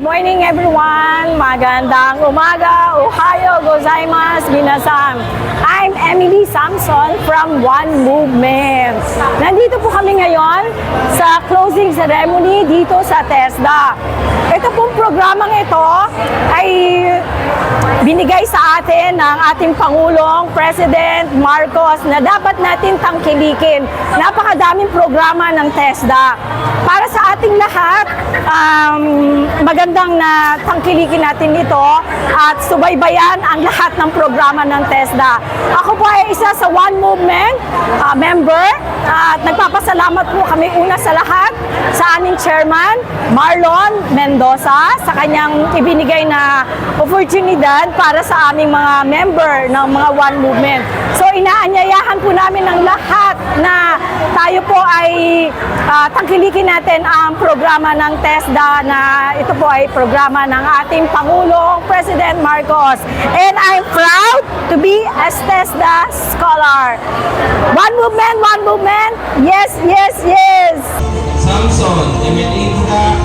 Morning everyone! Magandang umaga! Ohayo gozaimasu minasan! I'm Emily Samson from One Movement. Nandito po kami ngayon sa closing ceremony dito sa TESDA. Ito pong programang ito ay binigay sa atin ng ating Pangulong President Marcos na dapat natin tangkilikin. Napakadaming programa ng TESDA. Para sa ating lahat, magandang na tangkilikin natin ito at subaybayan ang lahat ng programa ng TESDA. Ako po ay isa sa One Movement member at nagpapasalamat po kami una sa lahat sa aming chairman, Marlon Mendoza, sa kanyang ibinigay na oportunidad para sa aming mga member ng mga One Movement. So inaanyayahan po namin ng lahat na tayo po ay tangkilikin natin ang programa ng TESDA na ito po ay programa ng ating Pangulong President Marcos. And I'm proud to be a TESDA scholar. One movement, one movement. Yes, yes, yes. Samson, Emelinda,